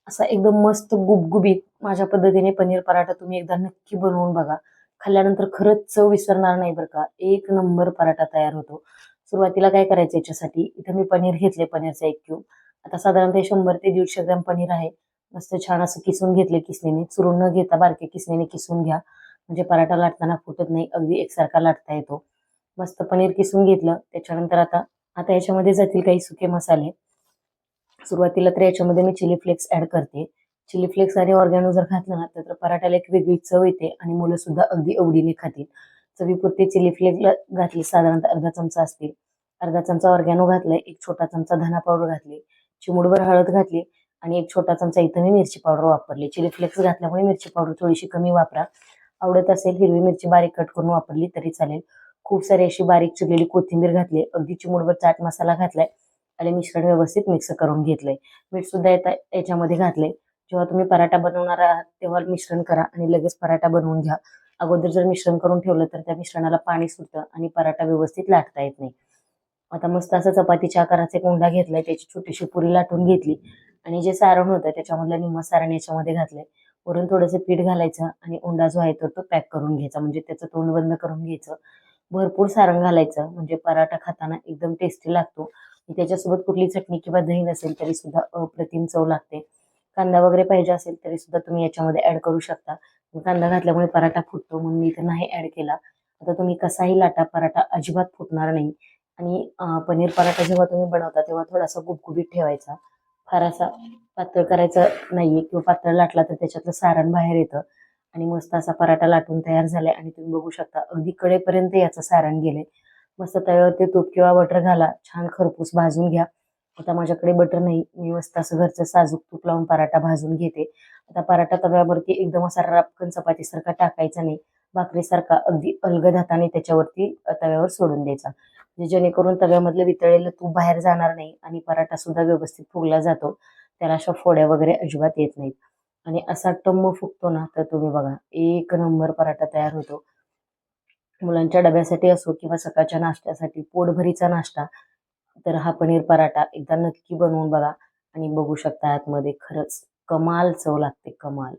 असा एकदम मस्त गुबगुबीत माझ्या पद्धतीने पनीर पराठा तुम्ही एकदा नक्की बनवून बघा. खाल्ल्यानंतर खरंच चव विसरणार नाही बरं का. एक नंबर पराठा तयार होतो. सुरुवातीला काय करायचं याच्यासाठी, इथे मी पनीर घेतले, पनीरचा 1 क्यूब. आता साधारणतः 100 ते 150 ग्रॅम पनीर आहे. मस्त छान असं किसून घेतले किसणीने. चुरून न घेता बारक्या किसणीने किसून घ्या. म्हणजे पराठा लाटताना फुटत नाही, अगदी एकसारखा लाटता येतो. मस्त पनीर किसून घेतलं. त्याच्यानंतर आता आता याच्यामध्ये जातील काही सुके मसाले. सुरुवातीला तर याच्यामध्ये मी चिली फ्लेक्स ऍड करते. चिली फ्लेक्स आणि ऑर्गॅनो जर घातलं ना तर पराठ्याला एक वेगळी चव येते आणि मुलं सुद्धा अगदी आवडीने खातील. चवीपुरती चिली फ्लेक्स घातली, साधारणतः अर्धा चमचा असतील. अर्धा चमचा ऑर्गॅनो घातलाय, एक छोटा चमचा धना पावडर घातली, चिमूटभर हळद घातली आणि एक छोटा चमचा इथं मी मिरची पावडर वापरली. चिली फ्लेक्स घातल्यामुळे मिरची पावडर थोडीशी कमी वापरा. आवडत असेल हिरवी मिरची बारीक कट करून वापरली तरी चालेल. खूप सारी अशी बारीक चिरलेली कोथिंबीर घातली, अगदी चिमूटभर चाट मसाला घातलाय आणि मिश्रण व्यवस्थित मिक्स करून घेतलंय. मीठ सुद्धा याच्यामध्ये घातले. जेव्हा तुम्ही पराठा बनवणार आहात तेव्हा मिश्रण करा आणि लगेच पराठा बनवून घ्या. अगोदर जर मिश्रण करून ठेवलं तर त्या मिश्रणाला पाणी सुटतं आणि पराठा व्यवस्थित लाटता येत नाही. आता मस्त असं चपातीच्या आकाराचा एक उंडा घेतलाय, त्याची छोटीशी पुरी लाटून घेतली आणि जे सारण होतं त्याच्यामधलं निम्म सारण याच्यामध्ये घातलंय. वरून थोडंसं पीठ घालायचं आणि उंडा जो आहे तो पॅक करून घ्यायचा, म्हणजे त्याचं तोंड बंद करून घ्यायचं. भरपूर सारण घालायचं म्हणजे पराठा खाताना एकदम टेस्टी लागतो. त्याच्यासोबत कुठली चटणी किंवा दही नसेल तरी सुद्धा अप्रतिम चव लागते. कांदा वगैरे पाहिजे असेल तरी सुद्धा तुम्ही याच्यामध्ये ऍड करू शकता. कांदा घातल्यामुळे पराठा फुटतो म्हणून मी इथं नाही ऍड केला. आता तुम्ही कसाही लाटा, पराठा अजिबात फुटणार नाही. आणि पनीर पराठा जेव्हा तुम्ही बनवता तेव्हा थोडासा गुबगुबीत ठेवायचा. फार असा पातळ करायचा नाहीये, किंवा पातळ लाटला तर त्याच्यातलं सारण बाहेर येतं. आणि मस्त असा पराठा लाटून तयार झालाय आणि तुम्ही बघू शकता अगदी कडेपर्यंत याचं सारण गेले. मस्त तव्यावरती तूप किंवा बटर घाला, छान खरपूस भाजून घ्या. आता माझ्याकडे बटर नाही, मी मस्त असं घरचं साजूक तूप लावून पराठा भाजून घेते. आता पराठा तव्यावरती एकदम असा रपकन चपातीसारखा टाकायचा नाही, भाकरीसारखा अगदी अलगद हाताने त्याच्यावरती तव्यावर सोडून द्यायचा. म्हणजे जेणेकरून तव्यामधलं वितळलेलं तूप बाहेर जाणार नाही आणि पराठा सुद्धा व्यवस्थित फुगला जातो. त्याला अशा फोड्या वगैरे अजिबात येत नाहीत. आणि असा टम्म फुगतो ना तर तुम्ही बघा एक नंबर पराठा तयार होतो. मुलांच्या डब्यासाठी असो किंवा सकाळच्या नाश्त्यासाठी पोटभरीचा नाश्ता, तर हा पनीर पराठा एकदा नक्की बनवून बघा आणि बघू शकता आतमध्ये खरंच कमाल चव लागते, कमाल.